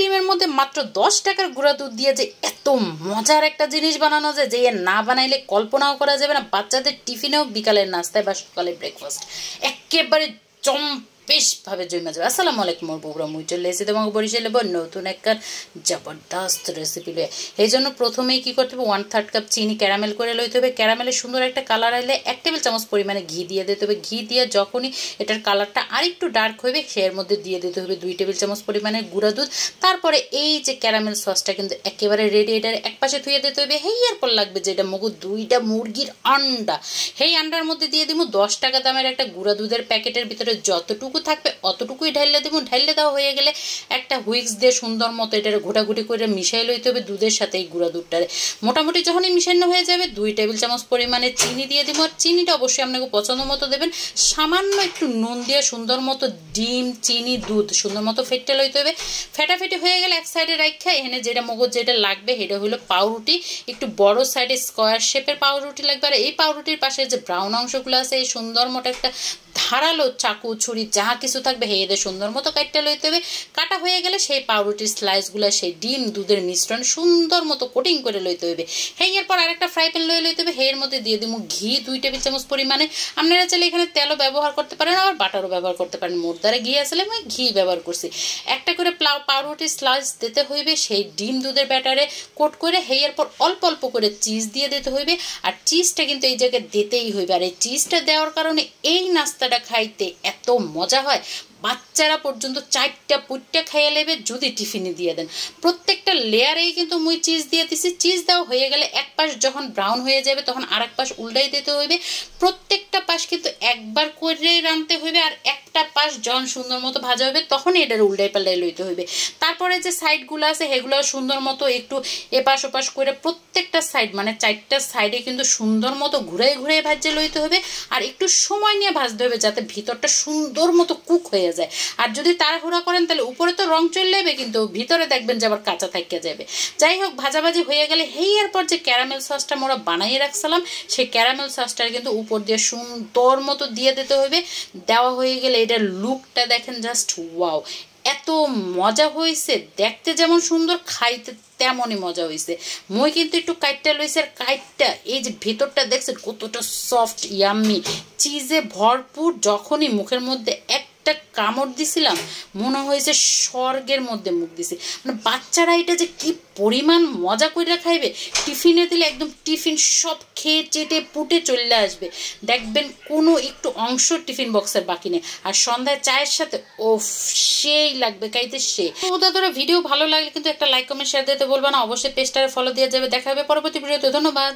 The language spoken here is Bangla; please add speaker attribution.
Speaker 1: ডিমের মধ্যে মাত্র 10 টাকার গুঁড়া দুধ দিয়ে যে এত মজার একটা জিনিস বানানো যায় যে না বানাইলে কল্পনাও করা যাবে না। বাচ্চাদের টিফিনেও, বিকালের নাস্তায় বা সকালে ব্রেকফাস্ট একেবারে বেশ ভাবে জমে যাবে। আসসালামু আলাইকুম বউরা, মুই চলে এসেছি তোমাকে বরিশালে নতুন একটা জবরদস্ত রেসিপি লয়ে। এই জন্য প্রথমেই কি করতে হবে, 1/3 কাপ চিনি ক্যারামেল করে লইতে হবে। ক্যারামেলের সুন্দর একটা কালার আইলে 1 টেবিল চামচ পরিমাণে ঘি দিয়ে দিতে হবে। ঘি দিয়ে যখনই এটার কালারটা আরেকটু ডার্ক হবে সের মধ্যে দিয়ে দিতে হবে 2 টেবিল চামচ পরিমাণে গুঁড়া দুধ। তারপরে এই যে ক্যারামেল সসটা কিন্তু একেবারে রেডি, এটার এক পাশে ধুয়ে দিতে হবে। হেই এরপর লাগবে যেটা মগু 2টা মুরগির আন্ডা। সেই আন্ডার মধ্যে দিয়ে দিব 10 টাকা দামের একটা গুঁড়া দুধের প্যাকেটের ভিতরে যতটুকু থাকবে অতটুকুই ঢাইলে দেবো। ঢাইলে দেওয়া হয়ে গেলে একটা হুইক্স দিয়ে সুন্দর মতো এটার ঘোটাঘুটি করে মিশাই লইতে হবে দুধের সাথে। এই গুঁড়া দুধটারে মোটামুটি যখনই মিশানো হয়ে যাবে 2 টেবিল চামচ পরিমাণে চিনি দিয়ে দিব। আর চিনিটা অবশ্যই আপনাকে পছন্দ মতো দেবেন। সামান্য একটু নুন দিয়ে সুন্দর মতো ডিম, চিনি, দুধ সুন্দর মতো ফেটে লইতে হবে। ফেটাফেটি হয়ে গেলে এক সাইডে রাখা এখানে যেটা মগজ যেটা লাগবে সেটা হলো পাউরুটি। একটু বড় সাইডে স্কোয়ার শেপের পাউরুটি লাগবে। আর এই পাউরুটির পাশে যে ব্রাউন অংশগুলো আছে এই সুন্দর মতো একটা ধারালো চাকু, ছুরি যা কিছু থাকবে হেয়ে সুন্দর মতো কাটতে লইতে হবে। কাটা হয়ে গেলে সেই পাউরুটির স্লাইসগুলো সেই ডিম দুধের মিশ্রণ সুন্দর মতো কোটিং করে লইতে হবে। হেয়ের পর আরেকটা ফ্রাই প্যান লইতে হবে। হেয়ের মধ্যে দিয়ে দিব ঘি 2 টেবিল চামচ পরিমাণে। আপনারা চাইলে এখানে তেলও ব্যবহার করতে পারেন, আবার বাটারও ব্যবহার করতে পারেন। মোট দ্বারা ঘি আসলে আমি ঘি ব্যবহার করছি। একটা করে পাউরুটির স্লাইস দিতে হইবে সেই ডিম দুধের ব্যাটারে কোট করে। হেয়ের পর অল্প অল্প করে চিজ দিয়ে দিতে হইবে। আর চিজটা কিন্তু এই জায়গায় দিতেই হইবে। আর এই চিজটা দেওয়ার কারণে এই নাস্তাটা খাইতে এত মজা হয়, বাচ্চারা পর্যন্ত 4টা পুটটা খাইয়ে নেবে যদি টিফিনে দিয়ে দেন। প্রত্যেকটা লেয়ারেই কিন্তু মুই চিজ দিয়ে দিছি। চিজ দেওয়া হয়ে গেলে এক পাশ যখন ব্রাউন হয়ে যাবে তখন আরেক পাশ উল্টাই দিতে হইবে। প্রত্যেকটা পাশ কিন্তু একবার করে রাঁধতে হইবে। আর একটা পাশ যখন সুন্দর মতো ভাজা হবে তখনই এটার উল্টাই পাল্টাই লইতে হইবে। তারপরে যে সাইডগুলো আছে সেগুলো সুন্দর মতো একটু এপাশ ওপাশ করে প্রত্যেকটা সাইড মানে 4টা সাইডে কিন্তু সুন্দর মতো ঘুরে ঘুরে ভাজে লইতে হবে। আর একটু সময় নিয়ে ভাজতে হবে যাতে ভিতরটা সুন্দর মতো কুক হয়ে যায়। আর যদি তাড়াহুড়া করেন তাহলে উপরে তো রং চলে যাবে কিন্তু ভিতরে দেখবেন যে আবার কাঁচা থেকে যাবে। যাই হোক, ভাজাভাজি হয়ে গেলে হেয়ার পর যে ক্যারামেল সসটা আমরা বানিয়ে রাখছিলাম সেই ক্যারামেল সসটা কিন্তু উপর দিয়ে সুন্দর মতো দিয়ে দিতে হবে। দেওয়া হয়ে গেলে এটার লুকটা দেখেন জাস্ট ওয়াও, এত মজা হয়েছে। দেখতে যেমন সুন্দর, খাইতে তেমনই মজা হয়েছে। মই কিন্তু একটু কাইটটা লইছে। আর কাইটটা এই যে ভেতরটা দেখছেন কতটা সফট, ইয়াম্মি, চিজে ভরপুর। যখনই মুখের মধ্যে একটা কামড় দিছিলাম মনে হয়েছে স্বর্গের মধ্যে মুখ দিছি। মানে বাচ্চারা এটা যে কি পরিমাণ মজা করে খাইবে, টিফিনে দিলে একদম টিফিন সব খেয়ে চেটে পুটে চলে আসবে। দেখবেন কোনো একটু অংশ টিফিন বক্সের বাকি নেই। আর সন্ধ্যায় চায়ের সাথে ও সেই লাগবে খাইতে সে। তোরা ভিডিও ভালো লাগলে কিন্তু একটা লাইক কমেন্ট শেয়ার দিতে বলবো না। অবশ্যই পেজটারে ফলো দিয়ে যাবে। দেখা হবে পরবর্তী ভিডিওতে। ধন্যবাদ।